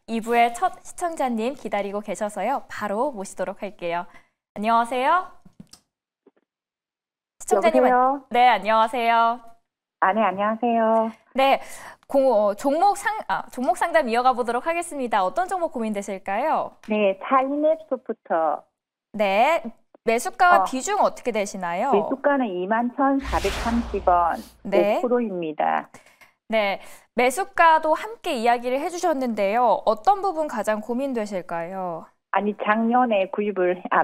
2부의 첫 시청자님 기다리고 계셔서요. 바로 모시도록 할게요. 안녕하세요. 시청자님, 여보세요? 네, 안녕하세요. 네, 안녕하세요. 네, 종목 상담 이어가 보도록 하겠습니다. 어떤 종목 고민되실까요? 네, 차이냅 소프터. 네, 매수가와 비중 어떻게 되시나요? 매수가는 21,430원, 네. 5%입니다. 네, 매수가도 함께 이야기를 해주셨는데요. 어떤 부분 가장 고민되실까요? 아니, 작년에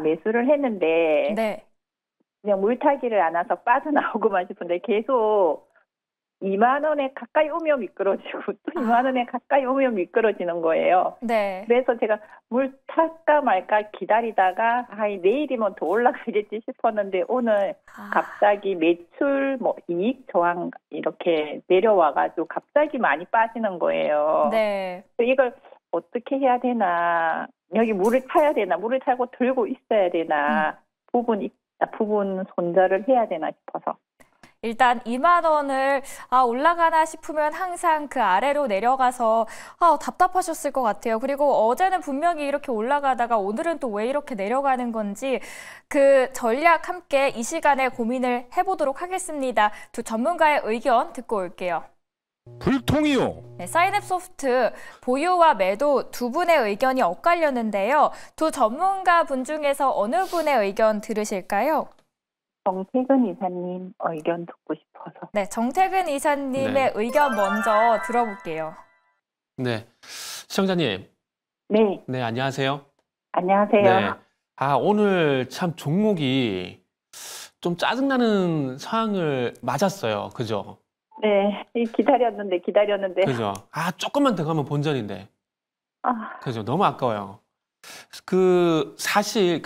매수를 했는데, 네. 그냥 물타기를 안 와서 빠져나오고만 싶은데, 계속 2만 원에 가까이 오면 미끄러지고, 또 2만 원에 가까이 오면 미끄러지는 거예요. 네. 그래서 제가 물 탈까 말까 기다리다가, 내일이면 더 올라가겠지 싶었는데, 오늘 갑자기 매출, 이익 저항 이렇게 내려와가지고 갑자기 많이 빠지는 거예요. 네. 이걸 어떻게 해야 되나, 여기 물을 타야 되나, 물을 타고 들고 있어야 되나, 부분 손절을 해야 되나 싶어서. 일단 2만 원을 올라가나 싶으면 항상 그 아래로 내려가서 답답하셨을 것 같아요. 그리고 어제는 분명히 이렇게 올라가다가 오늘은 또 왜 이렇게 내려가는 건지 그 전략 함께 이 시간에 고민을 해보도록 하겠습니다. 두 전문가의 의견 듣고 올게요. 불통이요. 네, 사인앱소프트 보유와 매도 두 분의 의견이 엇갈렸는데요. 두 전문가 분 중에서 어느 분의 의견 들으실까요? 정태근 이사님 의견 듣고 싶어서. 네, 정태근 이사님의 의견 먼저 들어볼게요. 네, 시청자님. 네. 네, 안녕하세요. 안녕하세요. 네. 오늘 참 종목이 좀 짜증나는 상황을 맞았어요. 그죠? 네, 기다렸는데. 그죠? 조금만 더 가면 본전인데. 그죠? 너무 아까워요. 사실,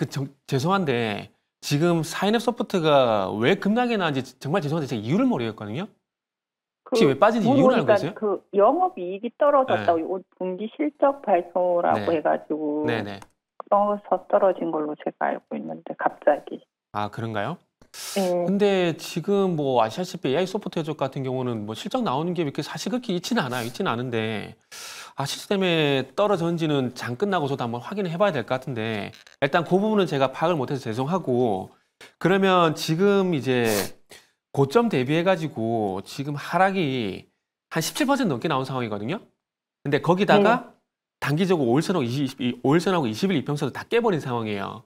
죄송한데, 지금 사인앱 소프트가 왜 급락이 나는지 정말 죄송한데 제가 이유를 모르겠거든요. 혹시 왜 빠진지 이유를 알고 계세요? 영업이익이 떨어졌다고 분기 실적 발표라고 해가지고 떨어진 걸로 제가 알고 있는데 갑자기. 그런가요? 네. 근데 지금 아시다시피 AI 소프트웨어 쪽 같은 경우는 실적 나오는 게 이렇게 사실 그렇게 있지는 않아요. 있지는 않은데 시스템에 떨어졌는지는 장 끝나고 저도 한번 확인을 해봐야 될 것 같은데 일단 그 부분은 제가 파악을 못해서 죄송하고 그러면 지금 이제 고점 대비해가지고 지금 하락이 한 17% 넘게 나온 상황이거든요. 근데 거기다가 단기적으로 5일선하고 20일 이평선을 다 깨버린 상황이에요.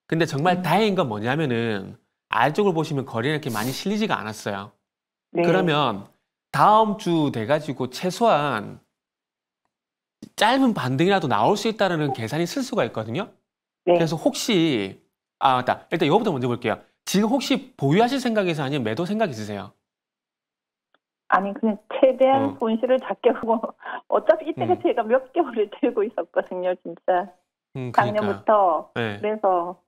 근데 정말 다행인 건 뭐냐면은 아래쪽을 보시면 거래가 이렇게 많이 실리지가 않았어요. 네. 그러면 다음 주 돼가지고 최소한 짧은 반등이라도 나올 수 있다는 계산이 쓸 수가 있거든요. 네. 그래서 혹시 맞다. 일단 이거부터 먼저 볼게요. 지금 혹시 보유하실 생각이세요? 아니면 매도 생각 있으세요? 아니 그냥 최대한 손실을 작게 보고 어차피 이때가 제가 몇 개월을 들고 있었거든요. 진짜 작년부터. 네. 그래서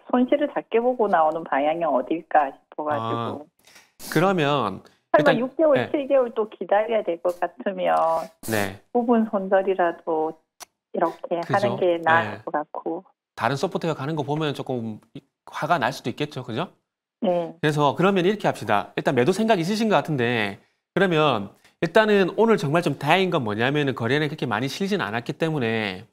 손실을 작게 보고 나오는 방향이 어딜까 싶어가지고. 그러면 설마 6개월, 7개월 또 기다려야 될 것 같으면 부분 손절이라도 이렇게 하는 게 나을 것 같고. 다른 소프트웨어 가는 거 보면 조금 화가 날 수도 있겠죠. 그죠? 네. 그래서 그러면 이렇게 합시다. 일단 매도 생각 있으신 것 같은데 그러면 일단은 오늘 정말 좀 다행인 건 뭐냐면은 거래는 그렇게 많이 실리진 않았기 때문에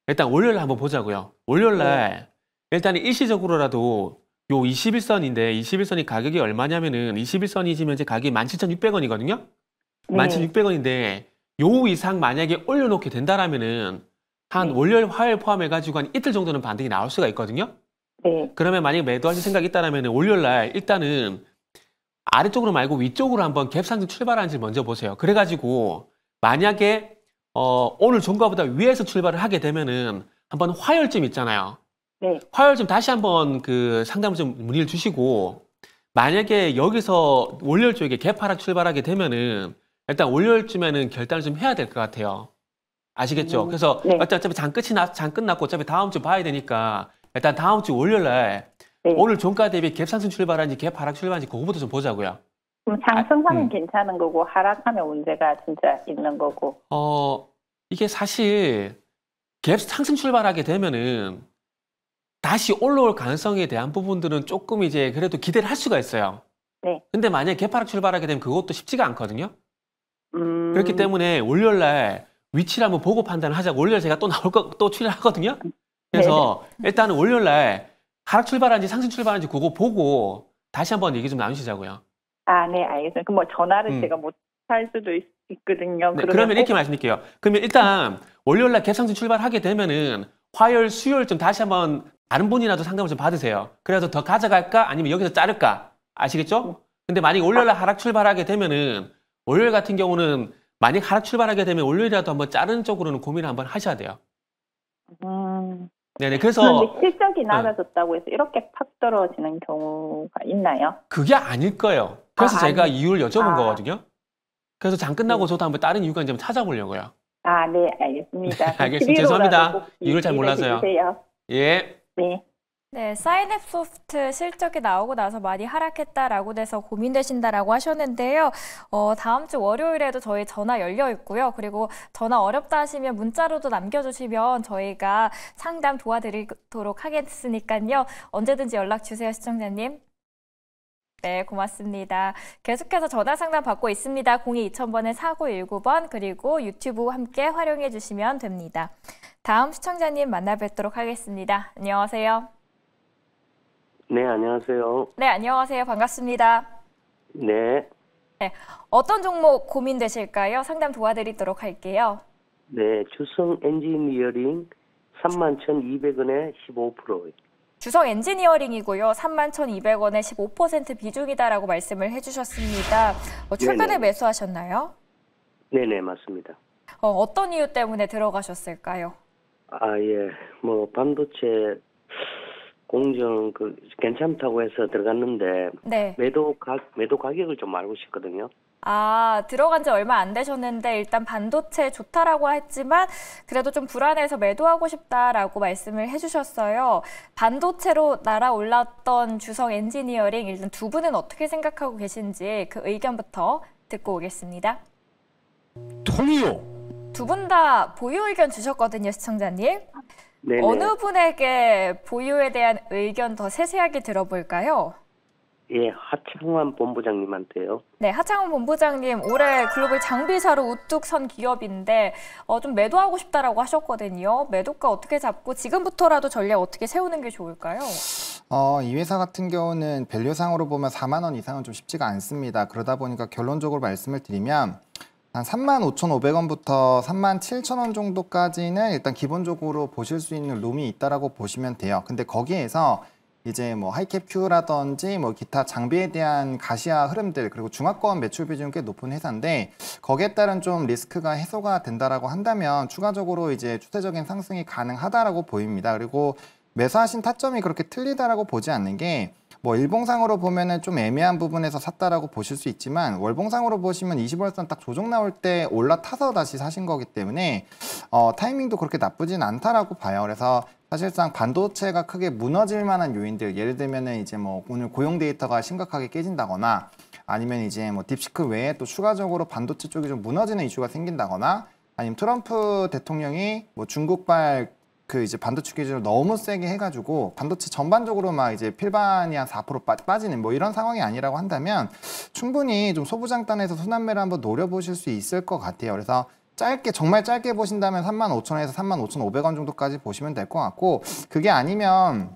일단 월요일 한번 보자고요. 월요일 날 일단은 일시적으로라도 요 21선인데 21선이 가격이 얼마냐면은 21선이 지금 현재 가격이 17,600원이거든요. 17,600원인데 요 이상 만약에 올려놓게 된다라면은 한 월요일, 화요일 포함해가지고 한 이틀 정도는 반등이 나올 수가 있거든요. 그러면 만약에 매도하실 생각이 있다라면 월요일 날 일단은 아래쪽으로 말고 위쪽으로 한번 갭상승 출발하는지 먼저 보세요. 그래가지고 만약에 오늘 종가보다 위에서 출발을 하게 되면은 한번 화요일쯤 있잖아요. 화요일쯤 다시 한번 그 상담을 좀 문의를 주시고 만약에 여기서 월요일 쪽에 갭 하락 출발하게 되면은 일단 월요일쯤에는 결단을 좀 해야 될 것 같아요. 아시겠죠? 그래서 어차피 장 끝났고 어차피 다음 주 봐야 되니까 일단 다음 주 월요일 날 오늘 종가 대비 갭 상승 출발하는지 갭 하락 출발하는지 그거부터 좀 보자고요. 그럼 상승하면 괜찮은 거고 하락하면 문제가 진짜 있는 거고. 이게 사실 갭 상승 출발하게 되면은 다시 올라올 가능성에 대한 부분들은 조금 이제 그래도 기대를 할 수가 있어요. 근데 만약에 갭 하락 출발하게 되면 그것도 쉽지가 않거든요. 그렇기 때문에 월요일 날 위치를 한번 보고 판단을 하자고 월요일 제가 또 또 출연하거든요. 그래서 일단은 월요일 날 하락 출발한지 상승 출발한지 그거 보고 다시 한번 얘기 좀 나누시자고요. 아, 네, 알겠습니다. 그럼 뭐 전화를 제가 못 할 수도 있거든요. 네, 그러면 이렇게 말씀드릴게요. 그러면 일단 월요일 날 갭상승 출발하게 되면은 화요일, 수요일 좀 다시 한번 다른 분이라도 상담을 좀 받으세요. 그래서 더 가져갈까? 아니면 여기서 자를까? 아시겠죠? 근데 만약에 월요일 날 하락 출발하게 되면은 월요일 같은 경우는 만약 하락 출발하게 되면 월요일이라도 한번 자르는 쪽으로는 고민을 한번 하셔야 돼요. 네네. 그래서 그런데 실적이 낮아졌다고 해서 이렇게 팍 떨어지는 경우가 있나요? 그게 아닐 거예요. 그래서 제가 이유를 여쭤본 아. 거거든요. 그래서 장 끝나고 저도 한번 다른 이유가 좀 찾아보려고요. 아, 네, 알겠습니다. 알겠습니다. 죄송합니다. 꼭 이유를 잘 몰라서요. 해주세요. 예. 네. 네, 사인앱소프트 실적이 나오고 나서 많이 하락했다라고 돼서 고민되신다라고 하셨는데요. 다음 주 월요일에도 저희 전화 열려 있고요. 그리고 전화 어렵다 하시면 문자로도 남겨주시면 저희가 상담 도와드리도록 하겠으니까요. 언제든지 연락 주세요, 시청자님. 네, 고맙습니다. 계속해서 전화 상담 받고 있습니다. 02-2000번에 4919번 그리고 유튜브 함께 활용해 주시면 됩니다. 다음 시청자님 만나 뵙도록 하겠습니다. 안녕하세요. 네, 안녕하세요. 네, 안녕하세요. 반갑습니다. 네, 네, 어떤 종목 고민되실까요? 상담 도와드리도록 할게요. 네, 주성 엔지니어링 31,200원에 15%. 주성 엔지니어링이고요. 31,200원에 15% 비중이다라고 말씀을 해주셨습니다. 최근에 네네. 매수하셨나요? 네네, 맞습니다. 어떤 이유 때문에 들어가셨을까요? 아, 예. 뭐, 반도체 공정, 괜찮다고 해서 들어갔는데, 네. 매도 가격을 좀 알고 싶거든요. 아, 들어간 지 얼마 안 되셨는데 일단 반도체 좋다라고 했지만 그래도 좀 불안해서 매도하고 싶다라고 말씀을 해주셨어요. 반도체로 날아올랐던 주성 엔지니어링 일단 두 분은 어떻게 생각하고 계신지 그 의견부터 듣고 오겠습니다. 통이요. 두 분 다 보유 의견 주셨거든요, 시청자님. 네네. 어느 분에게 보유에 대한 의견 더 세세하게 들어볼까요? 예, 하창환 본부장님한테요. 네, 하창원 본부장님 올해 글로벌 장비사로 우뚝 선 기업인데 좀 매도하고 싶다라고 하셨거든요. 매도가 어떻게 잡고 지금부터라도 전략 어떻게 세우는 게 좋을까요? 이 회사 같은 경우는 밸류상으로 보면 4만 원 이상은 좀 쉽지가 않습니다. 그러다 보니까 결론적으로 말씀을 드리면 한 35,500원부터 37,000원 정도까지는 일단 기본적으로 보실 수 있는 룸이 있다라고 보시면 돼요. 근데 거기에서 이제 뭐 하이캡 큐라든지 뭐 기타 장비에 대한 가시화 흐름들 그리고 중화권 매출 비중이 꽤 높은 회사인데 거기에 따른 좀 리스크가 해소가 된다라고 한다면 추가적으로 이제 추세적인 상승이 가능하다라고 보입니다. 그리고 매수하신 타점이 그렇게 틀리다라고 보지 않는 게 뭐 일봉상으로 보면은 좀 애매한 부분에서 샀다라고 보실 수 있지만 월봉상으로 보시면 20월선 딱 조정 나올 때 올라타서 다시 사신 거기 때문에 타이밍도 그렇게 나쁘진 않다라고 봐요. 그래서 사실상 반도체가 크게 무너질 만한 요인들 예를 들면은 이제 뭐 오늘 고용 데이터가 심각하게 깨진다거나 아니면 이제 뭐 딥시크 외에 또 추가적으로 반도체 쪽이 좀 무너지는 이슈가 생긴다거나 아니면 트럼프 대통령이 뭐 중국발 그 이제 반도체 기준을 너무 세게 해가지고 반도체 전반적으로 막 이제 필반이 한 4% 빠지는 뭐 이런 상황이 아니라고 한다면 충분히 좀 소부장단에서 순환매를 한번 노려보실 수 있을 것 같아요. 그래서 짧게 정말 짧게 보신다면 35,000원에서 35,500원 정도까지 보시면 될 것 같고 그게 아니면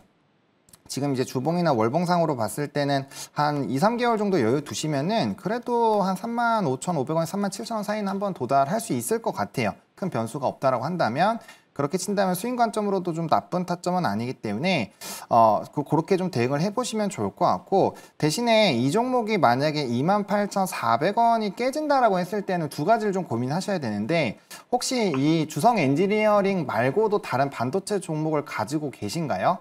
지금 이제 주봉이나 월봉상으로 봤을 때는 한 2, 3개월 정도 여유 두시면은 그래도 한 35,500원, 37,000원 사이는 한번 도달할 수 있을 것 같아요. 큰 변수가 없다라고 한다면 그렇게 친다면 수익 관점으로도 좀 나쁜 타점은 아니기 때문에 그렇게 좀 대응을 해보시면 좋을 것 같고 대신에 이 종목이 만약에 28,400원이 깨진다라고 했을 때는 두 가지를 좀 고민하셔야 되는데 혹시 이 주성 엔지니어링 말고도 다른 반도체 종목을 가지고 계신가요?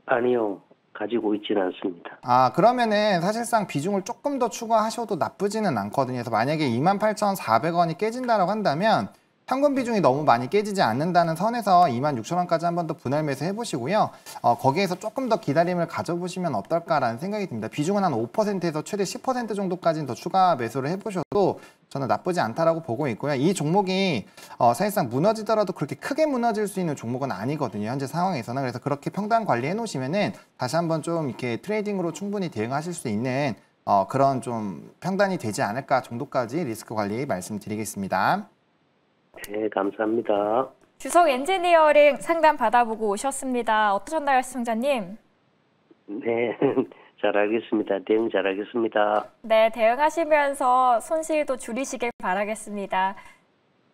아니요, 가지고 있지는 않습니다. 아, 그러면은 사실상 비중을 조금 더 추가하셔도 나쁘지는 않거든요. 그래서 만약에 28,400원이 깨진다라고 한다면 현금 비중이 너무 많이 깨지지 않는다는 선에서 26,000원까지 한 번 더 분할 매수 해보시고요. 거기에서 조금 더 기다림을 가져보시면 어떨까라는 생각이 듭니다. 비중은 한 5%에서 최대 10% 정도까지는 더 추가 매수를 해보셔도 저는 나쁘지 않다라고 보고 있고요. 이 종목이 사실상 무너지더라도 그렇게 크게 무너질 수 있는 종목은 아니거든요. 현재 상황에서는. 그래서 그렇게 평단 관리해 놓으시면은 다시 한번 좀 이렇게 트레이딩으로 충분히 대응하실 수 있는 그런 좀 평단이 되지 않을까 정도까지 리스크 관리 말씀드리겠습니다. 네, 감사합니다. 주석 엔지니어링 상담 받아보고 오셨습니다. 어떠셨나요, 시청자님? 네, 잘하겠습니다. 대응 잘하겠습니다. 네, 대응하시면서 손실도 줄이시길 바라겠습니다.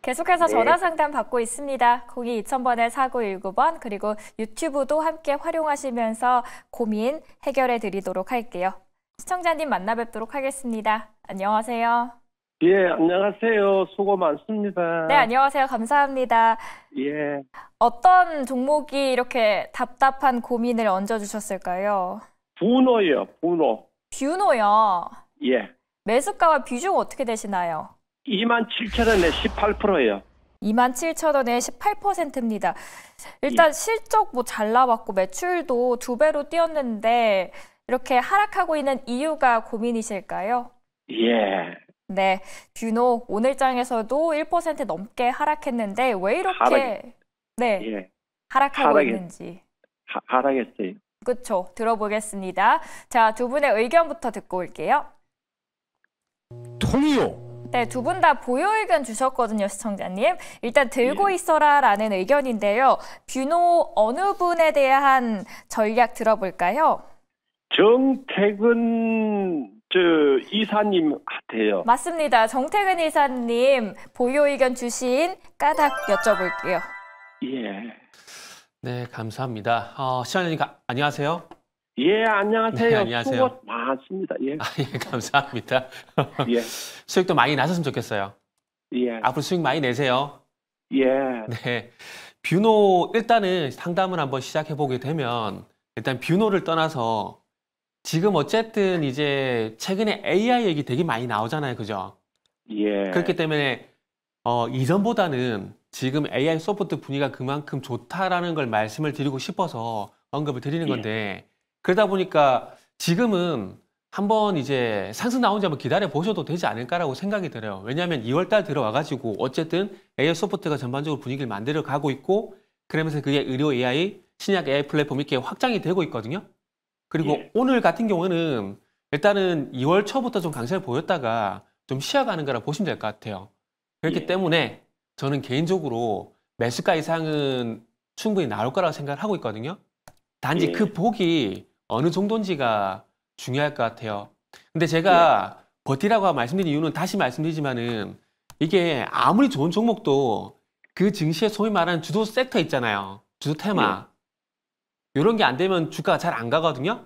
계속해서 네. 전화 상담 받고 있습니다. 02-2000번에 4919번 그리고 유튜브도 함께 활용하시면서 고민 해결해 드리도록 할게요. 시청자님 만나 뵙도록 하겠습니다. 안녕하세요. 예, 안녕하세요. 수고 많습니다. 네, 안녕하세요. 감사합니다. 예, 어떤 종목이 이렇게 답답한 고민을 얹어주셨을까요? 분호요, 분호. 뷰노요. 예, 매수가와 비중 어떻게 되시나요? 27,000원에 18%예요. 27,000원에 18%입니다. 일단 실적 뭐 잘 나왔고 매출도 2배로 뛰었는데 이렇게 하락하고 있는 이유가 고민이실까요? 예, 네, 뷰노 오늘장에서도 1% 넘게 하락했는데 왜 이렇게 네, 예, 하락하고 하락이- 있는지. 하락했어요. 그렇죠. 들어보겠습니다. 자, 두 분의 의견부터 듣고 올게요. 통이요. 네, 두 분 다 보유 의견 주셨거든요, 시청자님. 일단 들고 있어라라는 의견인데요. 뷰노 어느 분에 대한 전략 들어볼까요? 정택은 이사님한테요. 맞습니다. 정태근 이사님 보유 의견 주신 까닭 여쭤볼게요. 예, 네, 감사합니다. 시청자님 안녕하세요. 예, 안녕하세요. 네, 안녕하세요. 수고 많습니다. 예, 예, 감사합니다. 예, 수익도 많이 나셨으면 좋겠어요. 예, 앞으로 수익 많이 내세요. 예, 네. 뷰노 일단은 상담을 한번 시작해 보게 되면 일단 뷰노를 떠나서 지금 어쨌든 이제 최근에 AI 얘기 되게 많이 나오잖아요. 그죠? 예. 그렇기 때문에 이전보다는 지금 AI 소프트 분위기가 그만큼 좋다라는 걸 말씀을 드리고 싶어서 언급을 드리는 건데 그러다 보니까 지금은 한번 이제 상승 나온지 한번 기다려 보셔도 되지 않을까라고 생각이 들어요. 왜냐하면 2월달 들어와가지고 어쨌든 AI 소프트가 전반적으로 분위기를 만들어 가고 있고 그러면서 그게 의료 AI, 신약 AI 플랫폼 이렇게 확장이 되고 있거든요. 그리고 예. 오늘 같은 경우는 일단은 2월 초부터 좀 강세를 보였다가 좀 쉬어가는 거라 보시면 될 것 같아요. 그렇기 예. 때문에 저는 개인적으로 매수가 이상은 충분히 나올 거라고 생각을 하고 있거든요. 단지 예. 그 폭이 어느 정도인지가 중요할 것 같아요. 근데 제가 버티라고 말씀드린 이유는 다시 말씀드리지만은 이게 아무리 좋은 종목도 그 증시에 소위 말하는 주도 섹터 있잖아요. 주도 테마. 이런 게 안 되면 주가가 잘 안 가거든요.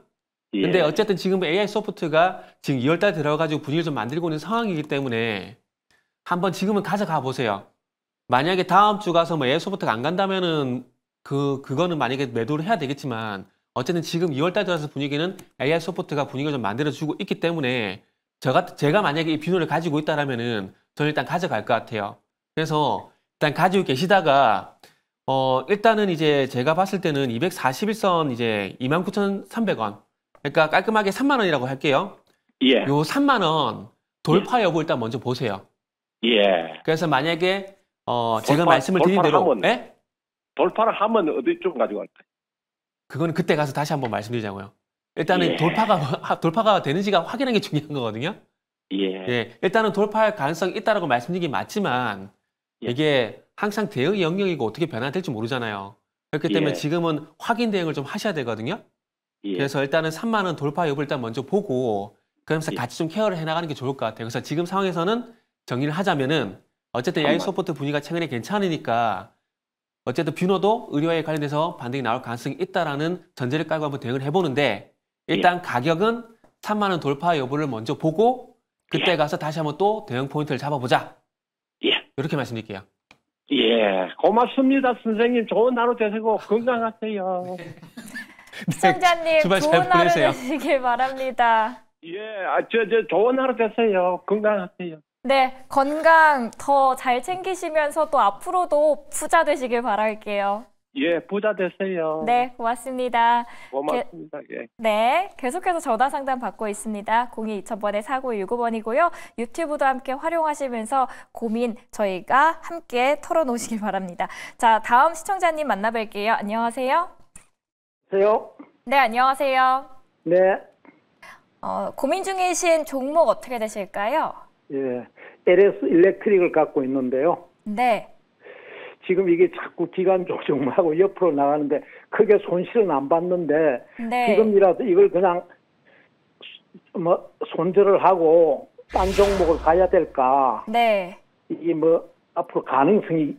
예. 근데 어쨌든 지금 AI 소프트가 지금 2월달 들어가지고 분위기를 좀 만들고 있는 상황이기 때문에 한번 지금은 가져가 보세요. 만약에 다음 주 가서 뭐 AI 소프트가 안 간다면은 그거는 만약에 매도를 해야 되겠지만 어쨌든 지금 2월달 들어서 분위기는 AI 소프트가 분위기를 좀 만들어주고 있기 때문에 제가 만약에 이 비누를 가지고 있다라면은 저는 일단 가져갈 것 같아요. 그래서 일단 가지고 계시다가 일단은 이제 제가 봤을 때는 241선 이제 29,300원. 그러니까 깔끔하게 3만 원이라고 할게요. 예. 요 3만 원 돌파 여부 일단 먼저 보세요. 예. 그래서 만약에 제가 말씀을 드린 돌파를 대로 하면- 예? 돌파를 하면 어디쯤 가지고 갈까요? 그거는 그때 가서 다시 한번 말씀드리자고요. 일단은 예. 돌파가 되는지가 확인하는 게 중요한 거거든요. 예. 예, 일단은 돌파할 가능성이 있다라고 말씀드리긴 맞지만 예. 이게 항상 대응의 영역이고 어떻게 변화될지 모르잖아요. 그렇기 때문에 예. 지금은 확인 대응을 좀 하셔야 되거든요. 예. 그래서 일단은 3만 원 돌파 여부를 일단 먼저 보고 그러면서 예. 같이 좀 케어를 해나가는 게 좋을 것 같아요. 그래서 지금 상황에서는 정리를 하자면은 어쨌든 AI 3만. 소프트 분위기가 최근에 괜찮으니까 어쨌든 뷰노도 의료에 관련돼서 반등이 나올 가능성이 있다라는 전제를 깔고 한번 대응을 해보는데 일단 가격은 3만 원 돌파 여부를 먼저 보고 그때 예. 가서 다시 한번 또 대응 포인트를 잡아보자. 예. 이렇게 말씀드릴게요. 예. 고맙습니다, 선생님. 좋은 하루 되시고 건강하세요. 시청자님 주말 잘 좋은 하루 보내세요. 되시길 바랍니다. 예. 좋은 하루 되세요. 건강하세요. 네, 건강 더 잘 챙기시면서 또 앞으로도 부자 되시길 바랄게요. 예. 부자 되세요. 네, 고맙습니다. 고맙습니다. 예. 네, 계속해서 전화 상담 받고 있습니다. 02-2000번에 4919번이고요. 유튜브도 함께 활용하시면서 고민 저희가 함께 털어놓으시길 바랍니다. 자, 다음 시청자님 만나뵐게요. 안녕하세요. 안녕하세요. 네, 안녕하세요. 네. 고민 중이신 종목 어떻게 되실까요? 예, LS 일렉트릭을 갖고 있는데요. 네. 지금 이게 자꾸 기관 조정하고 옆으로 나가는데 크게 손실은 안 봤는데 네. 지금이라도 이걸 그냥 뭐 손절을 하고 딴 종목을 가야 될까? 네. 이게 뭐 앞으로 가능성이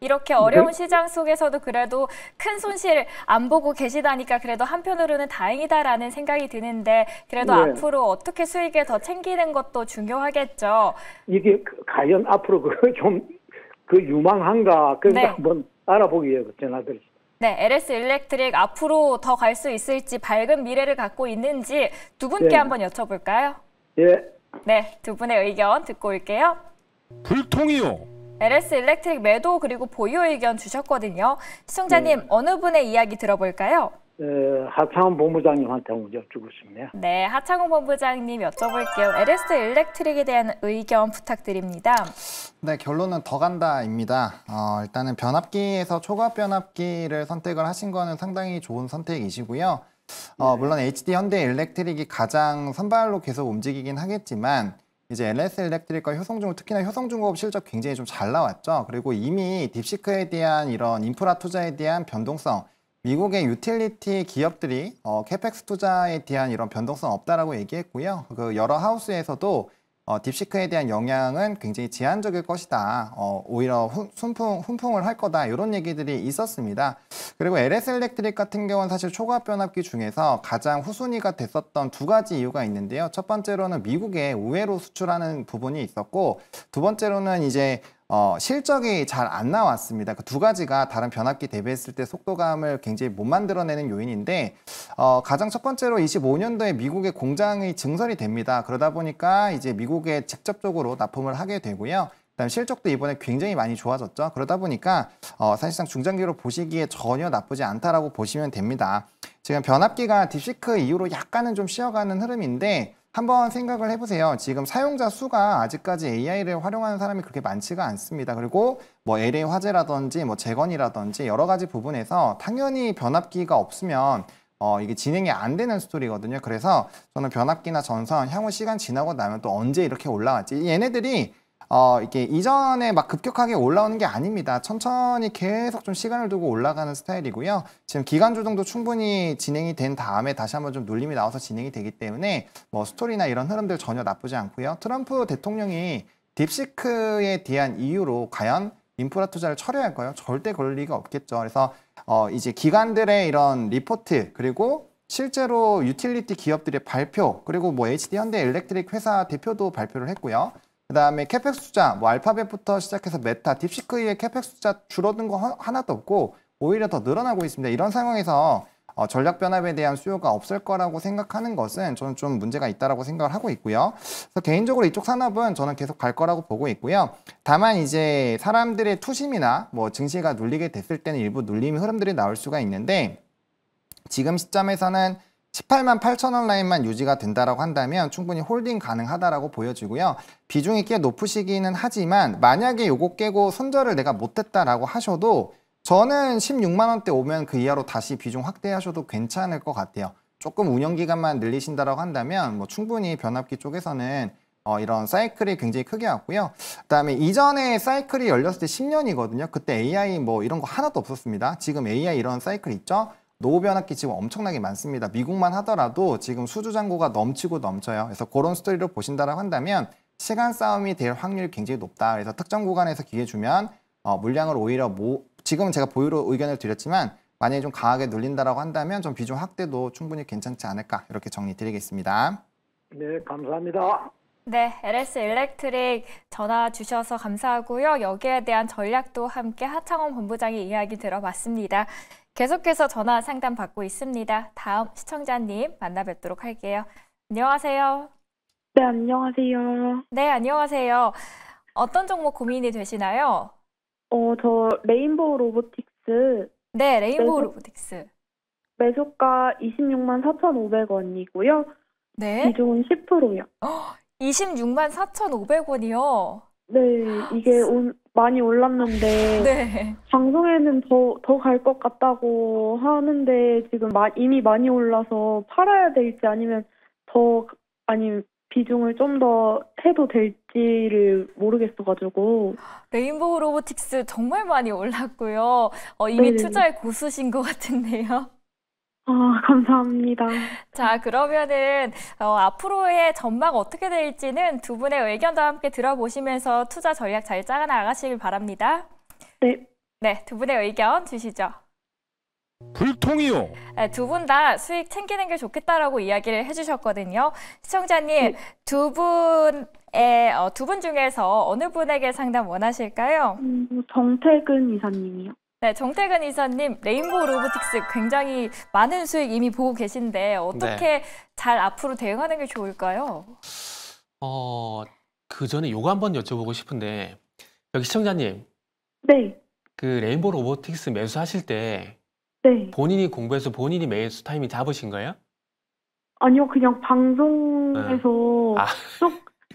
이렇게 어려운 시장 속에서도 그래도 큰 손실 안 보고 계시다니까 그래도 한편으로는 다행이다라는 생각이 드는데 그래도 네. 앞으로 어떻게 수익을 더 챙기는 것도 중요하겠죠. 이게 과연 앞으로 그 유망한가? 그러니까 네. 한번 알아보기 위해서 전화드렸습니다. 네, LS 일렉트릭 앞으로 더 갈 수 있을지 밝은 미래를 갖고 있는지 두 분께 네. 한번 여쭤볼까요? 예. 네, 두 분의 의견 듣고 올게요. 불통이요. LS 일렉트릭 매도 그리고 보유 의견 주셨거든요. 시청자님 어느 분의 이야기 들어볼까요? 하창원 본부장님한테 한번 여쭙고 싶네요. 네, 하창호 본부장님 여쭤볼게요. LS 일렉트릭에 대한 의견 부탁드립니다. 네, 결론은 더 간다입니다. 일단은 변압기에서 초과압 변압기를 선택을 하신 거는 상당히 좋은 선택이시고요. 물론 HD 현대 일렉트릭이 가장 선발로 계속 움직이긴 하겠지만 이제 LS 일렉트릭과 효성중공업, 특히나 효성중공업 실적 굉장히 좀 잘 나왔죠. 그리고 이미 딥시크에 대한 이런 인프라 투자에 대한 변동성, 미국의 유틸리티 기업들이 캐펙스 투자에 대한 이런 변동성 없다라고 얘기했고요. 그 여러 하우스에서도 딥시크에 대한 영향은 굉장히 제한적일 것이다. 오히려 훈풍을 할 거다. 이런 얘기들이 있었습니다. 그리고 LS 일렉트릭 같은 경우는 사실 초과압 변압기 중에서 가장 후순위가 됐었던 두 가지 이유가 있는데요. 첫 번째로는 미국에 우회로 수출하는 부분이 있었고 두 번째로는 이제 실적이 잘 안 나왔습니다. 그 두 가지가 다른 변압기 대비했을 때 속도감을 굉장히 못 만들어내는 요인인데 가장 첫 번째로 25년도에 미국의 공장이 증설이 됩니다. 그러다 보니까 이제 미국에 직접적으로 납품을 하게 되고요. 그다음 실적도 이번에 굉장히 많이 좋아졌죠. 그러다 보니까 사실상 중장기로 보시기에 전혀 나쁘지 않다라고 보시면 됩니다. 지금 변압기가 딥시크 이후로 약간은 좀 쉬어가는 흐름인데 한번 생각을 해보세요. 지금 사용자 수가 아직까지 AI를 활용하는 사람이 그렇게 많지가 않습니다. 그리고 뭐 LA 화재라든지 뭐 재건이라든지 여러 가지 부분에서 당연히 변압기가 없으면 이게 진행이 안 되는 스토리거든요. 그래서 저는 변압기나 전선 향후 시간 지나고 나면 또 언제 이렇게 올라갈지 얘네들이 이게 이전에 막 급격하게 올라오는 게 아닙니다. 천천히 계속 좀 시간을 두고 올라가는 스타일이고요. 지금 기간 조정도 충분히 진행이 된 다음에 다시 한번 좀 눌림이 나와서 진행이 되기 때문에 뭐 스토리나 이런 흐름들 전혀 나쁘지 않고요. 트럼프 대통령이 딥시크에 대한 이유로 과연 인프라 투자를 철회할까요? 절대 그럴 리가 없겠죠. 그래서 이제 기관들의 이런 리포트 그리고 실제로 유틸리티 기업들의 발표 그리고 뭐 HD 현대 일렉트릭 회사 대표도 발표를 했고요. 그 다음에 캐펙스 투자, 뭐 알파벳부터 시작해서 메타, 딥시크의 캐펙스 투자 줄어든 거 하나도 없고 오히려 더 늘어나고 있습니다. 이런 상황에서 전략 변압에 대한 수요가 없을 거라고 생각하는 것은 저는 좀 문제가 있다라고 생각을 하고 있고요. 그래서 개인적으로 이쪽 산업은 저는 계속 갈 거라고 보고 있고요. 다만 이제 사람들의 투심이나 뭐 증시가 눌리게 됐을 때는 일부 눌림 흐름들이 나올 수가 있는데 지금 시점에서는 18만 8천 원 라인만 유지가 된다라고 한다면 충분히 홀딩 가능하다라고 보여지고요. 비중이 꽤 높으시기는 하지만 만약에 요거 깨고 손절을 내가 못했다라고 하셔도 저는 16만 원대 오면 그 이하로 다시 비중 확대하셔도 괜찮을 것 같아요. 조금 운영 기간만 늘리신다라고 한다면 뭐 충분히 변압기 쪽에서는 이런 사이클이 굉장히 크게 왔고요. 그다음에 이전에 사이클이 열렸을 때 10년이거든요. 그때 AI 뭐 이런 거 하나도 없었습니다. 지금 AI 이런 사이클 있죠? 노후 변압기 지금 엄청나게 많습니다. 미국만 하더라도 지금 수주 잔고가 넘치고 넘쳐요. 그래서 그런 스토리로 보신다라고 한다면 시간 싸움이 될 확률이 굉장히 높다. 그래서 특정 구간에서 기회 주면 물량을 오히려 지금은 제가 보유로 의견을 드렸지만 만약에 좀 강하게 눌린다라고 한다면 좀 비중 확대도 충분히 괜찮지 않을까 이렇게 정리 드리겠습니다. 네, 감사합니다. 네, LS 일렉트릭 전화 주셔서 감사하고요. 여기에 대한 전략도 함께 하창원 본부장의 이야기 들어봤습니다. 계속해서 전화 상담 받고 있습니다. 다음 시청자님 만나 뵙도록 할게요. 안녕하세요. 네, 안녕하세요. 네, 안녕하세요. 어떤 종목 고민이 되시나요? 저 레인보우 로보틱스 네, 레인보우 매수- 로보틱스. 매수가 26만 4,500원이고요. 네. 비중은 10%요. 26만 4,500원이요. 네, 이게 많이 올랐는데 네. 방송에는 더 갈 것 같다고 하는데 지금 이미 많이 올라서 팔아야 될지 아니면 아니면 비중을 좀 더 해도 될지를 모르겠어가지고. 레인보우 로보틱스 정말 많이 올랐고요. 이미 네네. 투자에 고수신 것 같은데요. 아, 감사합니다. 자, 그러면은 앞으로의 전망 어떻게 될지는 두 분의 의견도 함께 들어보시면서 투자 전략 잘 짜가 나가시길 바랍니다. 네. 네, 두 분의 의견 주시죠. 불통이요. 두 분 다 수익 챙기는 게 좋겠다라고 이야기를 해주셨거든요. 시청자님, 두 분 중에서 어느 분에게 상담 원하실까요? 정태근 이사님이요. 네, 정태근 이사님, 레인보우 로보틱스 굉장히 많은 수익 이미 보고 계신데 어떻게 잘 앞으로 대응하는 게 좋을까요? 그 전에 요거 한번 여쭤보고 싶은데 여기 시청자님, 네. 그 레인보우 로보틱스 매수하실 때 네. 본인이 공부해서 본인이 매수 타이밍 잡으신 거예요? 아니요, 그냥 방송에서 아.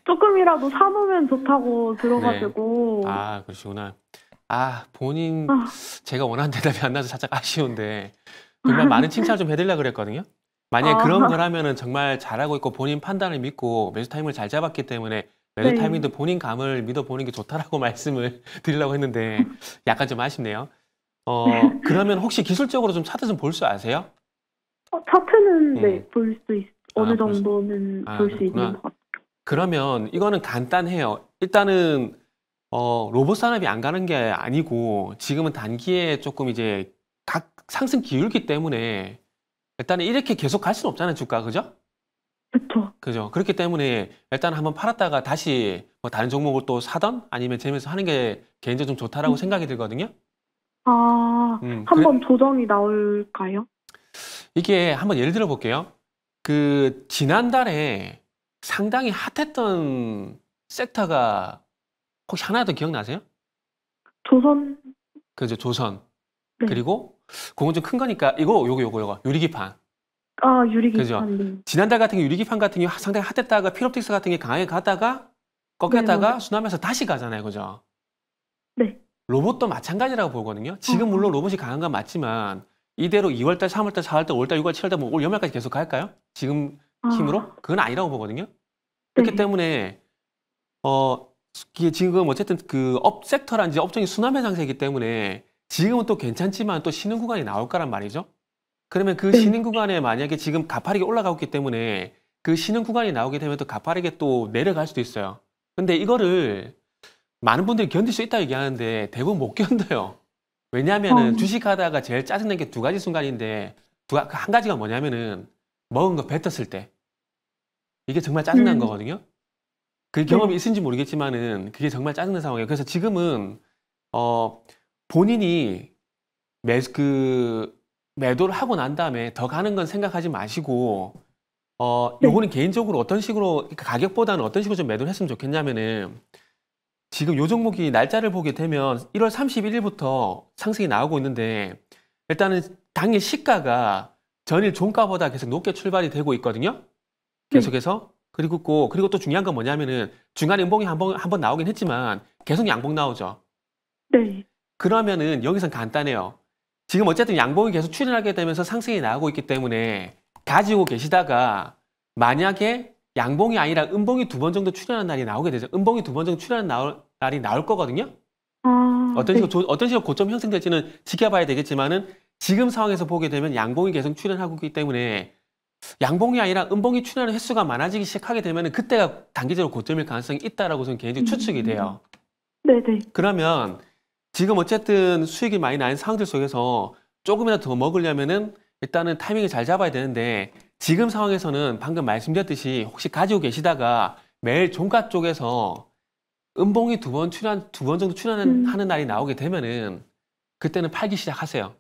조금이라도 사놓으면 좋다고 들어가지고. 아, 그러시구나. 본인 제가 원하는 대답이 안 나서 살짝 아쉬운데 정말 많은 칭찬을 좀 해드리려고 그랬거든요. 만약에 그런 거라면은 정말 잘하고 있고 본인 판단을 믿고 매수 타이밍을 잘 잡았기 때문에 매수 네. 타이밍도 본인 감을 믿어보는 게 좋다라고 말씀을 드리려고 했는데 약간 좀 아쉽네요. 그러면 혹시 기술적으로 좀 차트 좀 볼 줄 아세요? 차트는 네, 볼 수 어느 볼 수- 정도는 볼 수 그렇구나. 있는 것 같아요. 그러면 이거는 간단해요. 일단은 로봇 산업이 안 가는 게 아니고 지금은 단기에 조금 이제 각 상승 기울기 때문에 일단은 이렇게 계속 갈 수는 없잖아요, 주가. 그죠? 그렇죠. 그죠? 그렇기 때문에 일단 한번 팔았다가 다시 뭐 다른 종목을 또 사던 아니면 재면서 하는 게 개인적으로 좀 좋다라고 생각이 들거든요. 한번 조정이 나올까요? 이게 한번 예를 들어 볼게요. 그 지난달에 상당히 핫했던 섹터가 혹시 하나 더 기억나세요? 조선. 그죠, 조선. 네. 그리고 그건 좀 큰 거니까 요거 유리기판. 유리기판. 네. 지난달 같은 경우 유리기판 같은 경우 상당히 핫했다가 필옵틱스 같은 게 강하게 가다가 꺾였다가 네, 순하면서 다시 가잖아요, 그죠? 네. 로봇도 마찬가지라고 보거든요. 지금 물론 로봇이 강한 건 맞지만 이대로 2월달, 3월달, 4월달, 5월달, 6월, 7월달, 올 연말까지 계속 갈까요? 지금 힘으로? 그건 아니라고 보거든요. 그렇기 네. 때문에 이게 지금 어쨌든 그 업 섹터란지 업종이 순환매 상세이기 때문에 지금은 또 괜찮지만 또 쉬는 구간이 나올 거란 말이죠. 그러면 그 네. 쉬는 구간에 만약에 지금 가파르게 올라가고 있기 때문에 그 쉬는 구간이 나오게 되면 또 가파르게 또 내려갈 수도 있어요. 근데 이거를 많은 분들이 견딜 수 있다고 얘기하는데 대부분 못 견뎌요. 왜냐하면은 주식하다가 제일 짜증난 게 두 가지 순간인데 한 가지가 뭐냐면은 먹은 거 뱉었을 때 이게 정말 짜증난 거거든요. 그 경험이 있은지 모르겠지만은 그게 정말 짜증난 상황이에요. 그래서 지금은 본인이 매도를 하고 난 다음에 더 가는 건 생각하지 마시고 요거는 개인적으로 어떤 식으로 가격보다는 어떤 식으로 좀 매도를 했으면 좋겠냐면은 지금 요 종목이 날짜를 보게 되면 1월 31일부터 상승이 나오고 있는데 일단은 당일 시가가 전일 종가보다 계속 높게 출발이 되고 있거든요. 계속해서. 그리고 또 중요한 건 뭐냐면은 중간에 음봉이 한 번 나오긴 했지만 계속 양봉 나오죠. 네. 그러면은 여기선 간단해요. 지금 어쨌든 양봉이 계속 출현하게 되면서 상승이 나오고 있기 때문에 가지고 계시다가 만약에 양봉이 아니라 음봉이 2번 정도 출현하는 날이 나오게 되죠. 음봉이 2번 정도 출현하는 날이 나올 거거든요. 어떤 식으로 고점 형성될지는 지켜봐야 되겠지만은 지금 상황에서 보게 되면 양봉이 계속 출현하고 있기 때문에 양봉이 아니라 음봉이 출현하는 횟수가 많아지기 시작하게 되면 그때가 단기적으로 고점일 가능성이 있다라고 저는 개인적으로 추측이 돼요. 네네. 그러면 지금 어쨌든 수익이 많이 나는 상황들 속에서 조금이라도 더 먹으려면은 일단은 타이밍을 잘 잡아야 되는데 지금 상황에서는 방금 말씀드렸듯이 혹시 가지고 계시다가 매일 종가 쪽에서 음봉이 두 번 정도 출현하는 날이 나오게 되면은 그때는 팔기 시작하세요.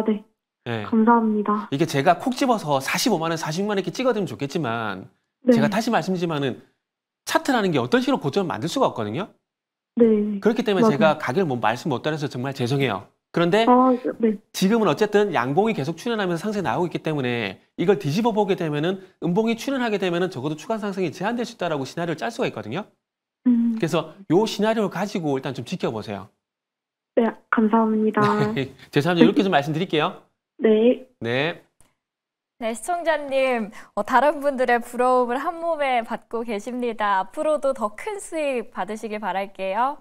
네. 네. 감사합니다. 이게 제가 콕 집어서 45만 원, 46만 원 이렇게 찍어드리면 좋겠지만 네. 제가 다시 말씀드리지만은 차트라는 게 어떤 식으로 고점을 만들 수가 없거든요. 네. 그렇기 때문에 맞아요. 제가 가격을 말씀 못 드려서 정말 죄송해요. 그런데 네. 지금은 어쨌든 양봉이 계속 출현하면서 상승이 나오고 있기 때문에 이걸 뒤집어 보게 되면은 음봉이 출현하게 되면은 적어도 추가 상승이 제한될 수 있다라고 시나리오를 짤 수가 있거든요. 그래서 요 시나리오를 가지고 일단 좀 지켜보세요. 네, 감사합니다. 죄송합니다. 이렇게 좀 말씀드릴게요. 네. 네. 네, 시청자님, 다른 분들의 부러움을 한 몸에 받고 계십니다. 앞으로도 더 큰 수익 받으시길 바랄게요.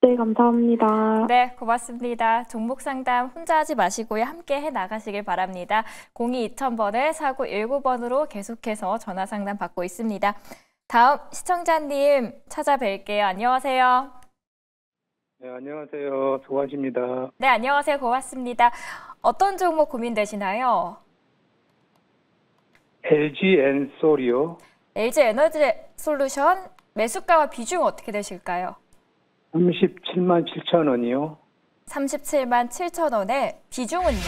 네, 감사합니다. 네, 고맙습니다. 종목 상담 혼자 하지 마시고요. 함께 해 나가시길 바랍니다. 02-2000번에 4919번으로 계속해서 전화 상담 받고 있습니다. 다음 시청자님 찾아뵐게요. 안녕하세요. 네, 안녕하세요. 수고하십니다. 네, 안녕하세요. 고맙습니다. 어떤 종목 고민되시나요? LG 엔솔이요. LG 에너지 솔루션 매수가와 비중 어떻게 되실까요? 37만 7천 원이요. 37만 7천 원에 비중은요?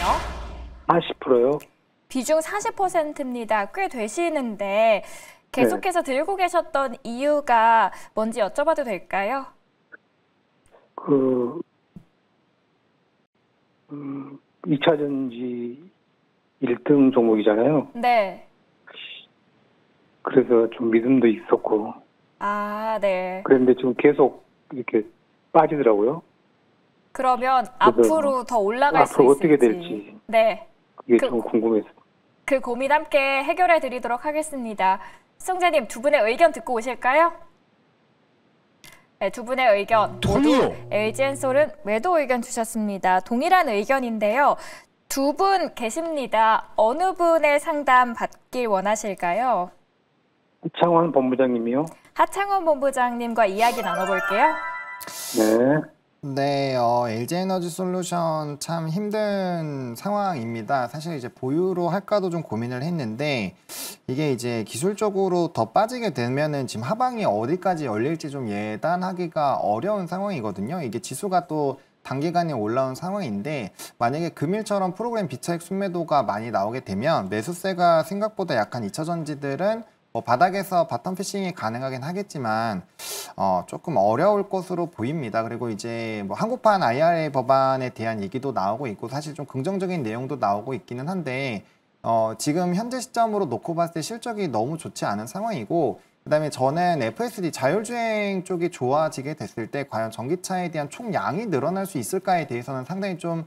40%요. 비중 40%입니다. 꽤 되시는데 계속해서 들고 계셨던 이유가 뭔지 여쭤봐도 될까요? 2차 전지 1등 종목이잖아요. 네. 그래서 좀 믿음도 있었고. 아, 네. 그런데 지금 계속 이렇게 빠지더라고요. 그러면 앞으로 더 올라갈 수 앞으로 있을지. 어떻게 될지. 네. 그게 좀 궁금해서. 그 고민 함께 해결해 드리도록 하겠습니다. 시청자님 두 분의 의견 듣고 오실까요? 네, 두 분의 의견 모두 LG엔솔은 매도 의견 주셨습니다. 동일한 의견인데요. 두 분 계십니다. 어느 분의 상담 받길 원하실까요? 하창원 본부장님이요. 하창원 본부장님과 이야기 나눠볼게요. 네. 네, LG에너지솔루션 참 힘든 상황입니다. 사실 이제 보유로 할까도 좀 고민을 했는데 이게 이제 기술적으로 더 빠지게 되면은 지금 하방이 어디까지 열릴지 좀 예단하기가 어려운 상황이거든요. 이게 지수가 또 단기간에 올라온 상황인데 만약에 금일처럼 프로그램 비차익 순매도가 많이 나오게 되면 매수세가 생각보다 약한 2차 전지들은 뭐 바닥에서 바텀 피싱이 가능하긴 하겠지만 조금 어려울 것으로 보입니다. 그리고 이제 뭐 한국판 IRA 법안에 대한 얘기도 나오고 있고 사실 좀 긍정적인 내용도 나오고 있기는 한데 지금 현재 시점으로 놓고 봤을 때 실적이 너무 좋지 않은 상황이고 그다음에 저는 FSD 자율주행 쪽이 좋아지게 됐을 때 과연 전기차에 대한 총량이 늘어날 수 있을까에 대해서는 상당히 좀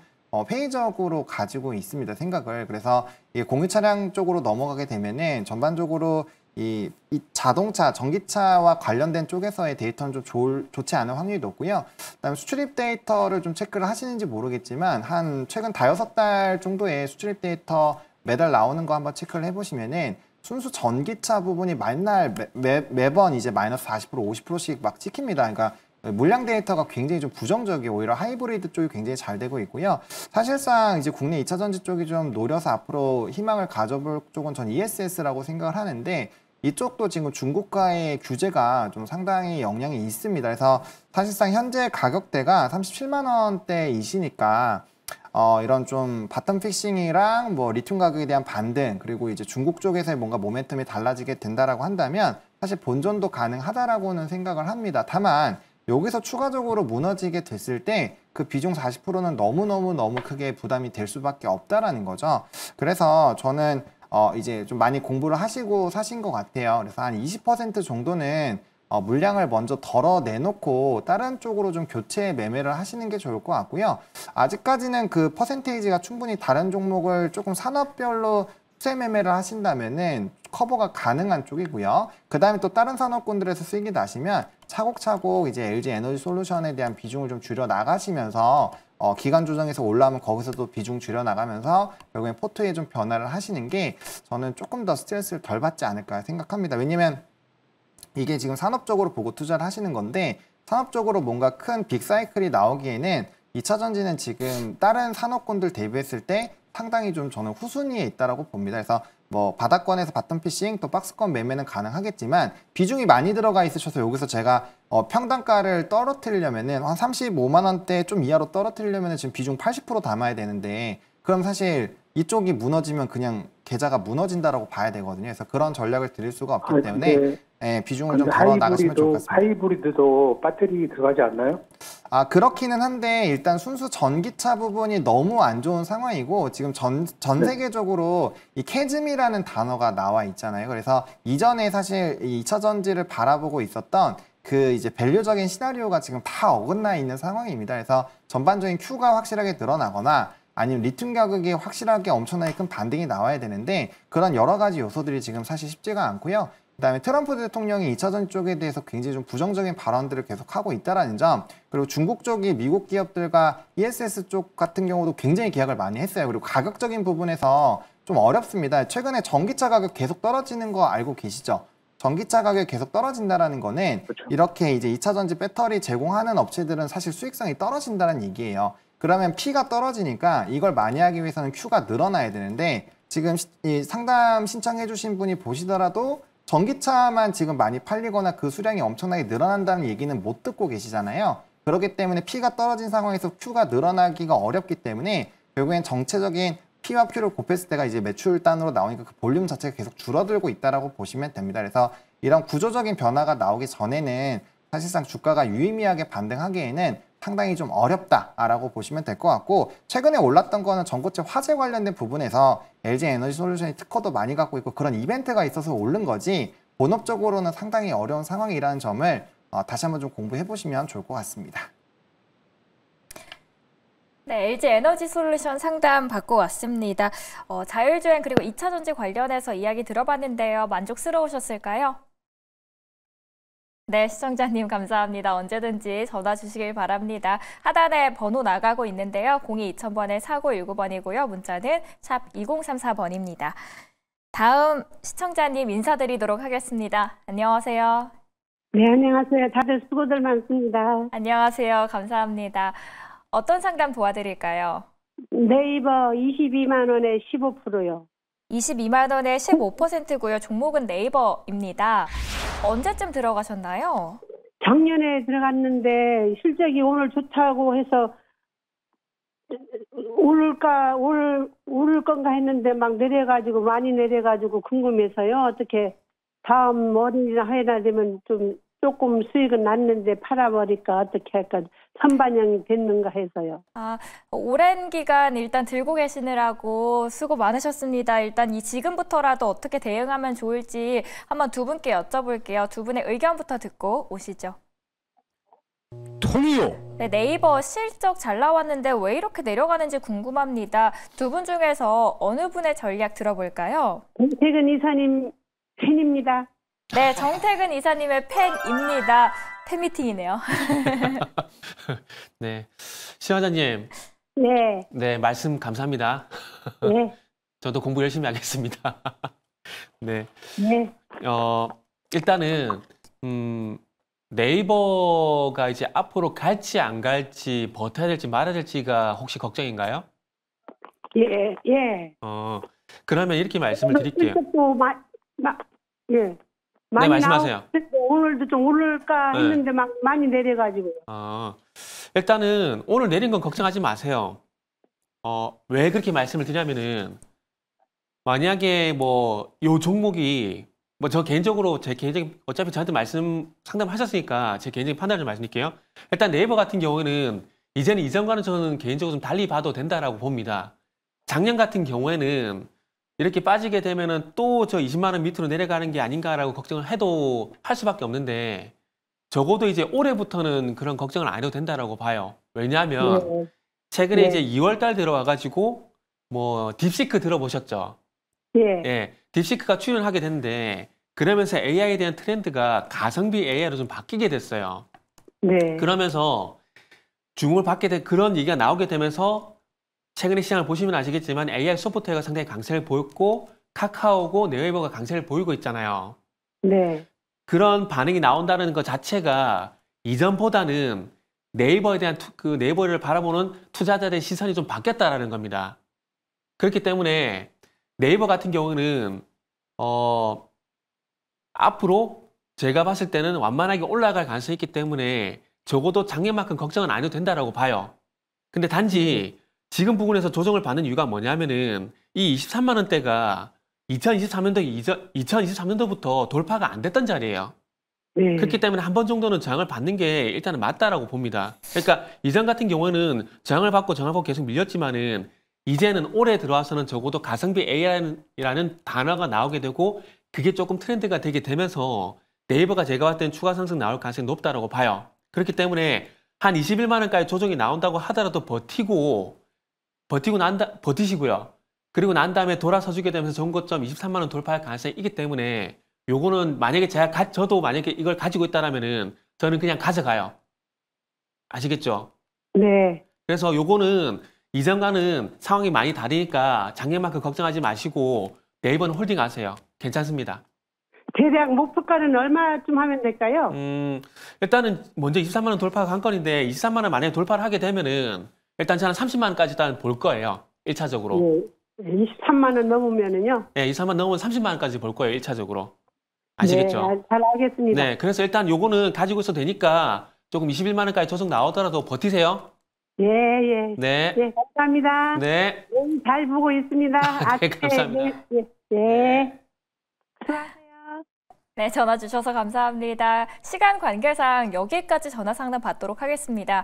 회의적으로 가지고 있습니다. 생각을. 그래서 공유 차량 쪽으로 넘어가게 되면은 전반적으로 이 자동차, 전기차와 관련된 쪽에서의 데이터는 좀 좋지 않은 확률이 높고요. 그다음에 수출입 데이터를 좀 체크를 하시는지 모르겠지만 한 최근 5-6달 정도의 수출입 데이터 매달 나오는 거 한번 체크를 해보시면은 순수 전기차 부분이 맨날 매번 이제 마이너스 40%, 50%씩 막 찍힙니다. 그러니까 물량 데이터가 굉장히 좀 부정적이에요. 오히려 하이브리드 쪽이 굉장히 잘 되고 있고요. 사실상 이제 국내 2차 전지 쪽이 좀 노려서 앞으로 희망을 가져볼 쪽은 전 ESS라고 생각을 하는데 이쪽도 지금 중국과의 규제가 좀 상당히 영향이 있습니다. 그래서 사실상 현재 가격대가 37만 원대이시니까 이런 좀 바텀 픽싱이랑 뭐 리튬 가격에 대한 반등 그리고 이제 중국 쪽에서의 뭔가 모멘텀이 달라지게 된다라고 한다면 사실 본전도 가능하다라고는 생각을 합니다. 다만 여기서 추가적으로 무너지게 됐을 때 그 비중 40%는 너무 크게 부담이 될 수밖에 없다라는 거죠. 그래서 저는 이제 좀 많이 공부를 하시고 사신 것 같아요. 그래서 한 20% 정도는 물량을 먼저 덜어내놓고 다른 쪽으로 좀 교체 매매를 하시는 게 좋을 것 같고요. 아직까지는 그 퍼센테이지가 충분히 다른 종목을 조금 산업별로 수세 매매를 하신다면은 커버가 가능한 쪽이고요. 그 다음에 또 다른 산업군들에서 수익이 나시면 차곡차곡 이제 LG 에너지 솔루션에 대한 비중을 좀 줄여 나가시면서 기간 조정에서 올라오면 거기서도 비중 줄여 나가면서 결국엔 포트에 좀 변화를 하시는 게 저는 조금 더 스트레스를 덜 받지 않을까 생각합니다. 왜냐면 이게 지금 산업적으로 보고 투자를 하시는 건데 산업적으로 뭔가 큰 빅사이클이 나오기에는 2차 전지는 지금 다른 산업군들 대비했을 때 상당히 좀 저는 후순위에 있다라고 봅니다. 그래서 뭐 바닥권에서 바텀 피싱 또 박스권 매매는 가능하겠지만 비중이 많이 들어가 있으셔서 여기서 제가 평단가를 떨어뜨리려면은 한 35만 원대 좀 이하로 떨어뜨리려면은 지금 비중 80% 담아야 되는데 그럼 사실 이쪽이 무너지면 그냥 계좌가 무너진다라고 봐야 되거든요. 그래서 그런 전략을 드릴 수가 없기 때문에 비중을 좀 덜어 나가시면 좋겠습니다. 하이브리드도 배터리 들어가지 않나요? 그렇기는 한데 일단 순수 전기차 부분이 너무 안 좋은 상황이고 지금 전 세계적으로 이 캐즘이라는 단어가 나와 있잖아요. 그래서 이전에 사실 이 2차 전지를 바라보고 있었던 그 이제 밸류적인 시나리오가 지금 다 어긋나 있는 상황입니다. 그래서 전반적인 Q가 확실하게 늘어나거나 아니면 리튬 가격이 확실하게 엄청나게 큰 반등이 나와야 되는데 그런 여러 가지 요소들이 지금 사실 쉽지가 않고요. 그다음에 트럼프 대통령이 2차전지 쪽에 대해서 굉장히 좀 부정적인 발언들을 계속하고 있다는 점, 그리고 중국 쪽이 미국 기업들과 ESS 쪽 같은 경우도 굉장히 계약을 많이 했어요. 그리고 가격적인 부분에서 좀 어렵습니다. 최근에 전기차 가격 계속 떨어지는 거 알고 계시죠? 전기차 가격이 계속 떨어진다는 거는 그렇죠. 이렇게 이제 2차전지 배터리 제공하는 업체들은 사실 수익성이 떨어진다는 얘기예요. 그러면 P가 떨어지니까 이걸 많이 하기 위해서는 Q가 늘어나야 되는데 지금 이 상담 신청해 주신 분이 보시더라도 전기차만 지금 많이 팔리거나 그 수량이 엄청나게 늘어난다는 얘기는 못 듣고 계시잖아요. 그렇기 때문에 P가 떨어진 상황에서 Q가 늘어나기가 어렵기 때문에 결국엔 정체적인 P와 Q를 곱했을 때가 이제 매출 단으로 나오니까 그 볼륨 자체가 계속 줄어들고 있다라고 보시면 됩니다. 그래서 이런 구조적인 변화가 나오기 전에는 사실상 주가가 유의미하게 반등하기에는 상당히 좀 어렵다라고 보시면 될 것 같고, 최근에 올랐던 거는 전고체 화재 관련된 부분에서 LG 에너지 솔루션이 특허도 많이 갖고 있고 그런 이벤트가 있어서 오른 거지 본업적으로는 상당히 어려운 상황이라는 점을 다시 한번 좀 공부해 보시면 좋을 것 같습니다. 네, LG 에너지 솔루션 상담 받고 왔습니다. 자율주행 그리고 2차전지 관련해서 이야기 들어봤는데요. 만족스러우셨을까요? 네, 시청자님 감사합니다. 언제든지 전화 주시길 바랍니다. 하단에 번호 나가고 있는데요. 02-2000번에 4919번이고요. 문자는 샵 2034번입니다. 다음 시청자님 인사드리도록 하겠습니다. 안녕하세요. 네, 안녕하세요. 다들 수고들 많습니다. 안녕하세요. 감사합니다. 어떤 상담 도와드릴까요? 네이버 22만 원에 15%요. 22만 원에 15%고요. 종목은 네이버입니다. 언제쯤 들어가셨나요? 작년에 들어갔는데 실적이 오늘 좋다고 해서 오를 건가 했는데 막 내려가지고 많이 내려가지고 궁금해서요. 어떻게 다음 월이나 하이나 되면 조금 수익은 났는데 팔아버릴까 어떻게 할까 선반영이 됐는가 해서요. 오랜 기간 일단 들고 계시느라고 수고 많으셨습니다. 일단 지금부터라도 어떻게 대응하면 좋을지 한번 두 분께 여쭤볼게요. 두 분의 의견부터 듣고 오시죠. 통이요. 네, 네이버 실적 잘 나왔는데 왜 이렇게 내려가는지 궁금합니다. 두 분 중에서 어느 분의 전략 들어볼까요? 정태근 이사님 팬입니다. 네, 정태근 이사님의 팬입니다. 팬미팅이네요. 네, 시청자님. 네. 네, 말씀 감사합니다. 네. 저도 공부 열심히 하겠습니다. 네. 네. 일단은 네이버가 이제 앞으로 갈지 안 갈지 버텨야 될지 말아야 될지가 혹시 걱정인가요? 예, 예. 그러면 이렇게 말씀을 드릴게요. 예. 네, 말씀하세요. 오늘도 좀 오를까 했는데 막 많이 내려가지고요. 일단은 오늘 내린 건 걱정하지 마세요. 왜 그렇게 말씀을 드리냐면은 만약에 뭐 요 종목이 뭐 저 개인적으로 제 개인적인 어차피 저한테 상담하셨으니까 제 개인적인 판단을 말씀드릴게요. 일단 네이버 같은 경우에는 이제는 이전과는 저는 개인적으로 좀 달리 봐도 된다라고 봅니다. 작년 같은 경우에는 이렇게 빠지게 되면은 또 저 20만 원 밑으로 내려가는 게 아닌가라고 걱정을 해도 할 수밖에 없는데 적어도 이제 올해부터는 그런 걱정을 안 해도 된다라고 봐요. 왜냐하면 최근에 이제 2월 달 들어와가지고 뭐 딥시크 들어보셨죠? 예, 딥시크가 출연하게 됐는데 그러면서 AI에 대한 트렌드가 가성비 AI로 좀 바뀌게 됐어요. 네. 그러면서 주목을 받게 된 그런 얘기가 나오게 되면서 최근에 시장을 보시면 아시겠지만 AI 소프트웨어가 상당히 강세를 보였고 카카오고 네이버가 강세를 보이고 있잖아요. 네. 그런 반응이 나온다는 것 자체가 이전보다는 네이버에 대한 네이버를 바라보는 투자자들의 시선이 좀 바뀌었다라는 겁니다. 그렇기 때문에 네이버 같은 경우는 앞으로 제가 봤을 때는 완만하게 올라갈 가능성이 있기 때문에 적어도 작년만큼 걱정은 안 해도 된다라고 봐요. 근데 단지 지금 부분에서 조정을 받는 이유가 뭐냐면은 이 23만 원대가 2023년도부터 돌파가 안 됐던 자리예요. 네. 그렇기 때문에 한 번 정도는 저항을 받는 게 일단은 맞다라고 봅니다. 그러니까 이전 같은 경우에는 저항을 받고 계속 밀렸지만은 이제는 올해 들어와서는 적어도 가성비 AI라는 단어가 나오게 되고 그게 조금 트렌드가 되게 되면서 네이버가 제가 봤을 땐 추가 상승 나올 가능성이 높다라고 봐요. 그렇기 때문에 한 21만 원까지 조정이 나온다고 하더라도 버티시고요. 그리고 난 다음에 돌아서 주게 되면서 전고점 23만 원 돌파할 가능성이 있기 때문에 요거는 만약에 저도 만약에 이걸 가지고 있다라면은 저는 그냥 가져가요. 아시겠죠? 네. 그래서 요거는 이전과는 상황이 많이 다르니까 작년만큼 걱정하지 마시고 네이버는 홀딩하세요. 괜찮습니다. 대략 목표가는 얼마쯤 하면 될까요? 일단은 먼저 23만 원 돌파한 건인데 23만 원 만약에 돌파를 하게 되면은 일단 저는 30만 원까지 일단 볼 거예요. 1차적으로. 네. 23만 원 넘으면은요? 네, 23만 원 넘으면 30만 원까지 볼 거예요. 1차적으로. 아시겠죠? 네, 잘 알겠습니다. 네, 그래서 일단 요거는 가지고 있어도 되니까 조금 21만 원까지 조정 나오더라도 버티세요. 예, 예. 네. 네, 감사합니다. 네. 네, 잘 보고 있습니다. 네, 감사합니다. 네, 네. 수고하세요. 네, 전화 주셔서 감사합니다. 시간 관계상 여기까지 전화 상담 받도록 하겠습니다.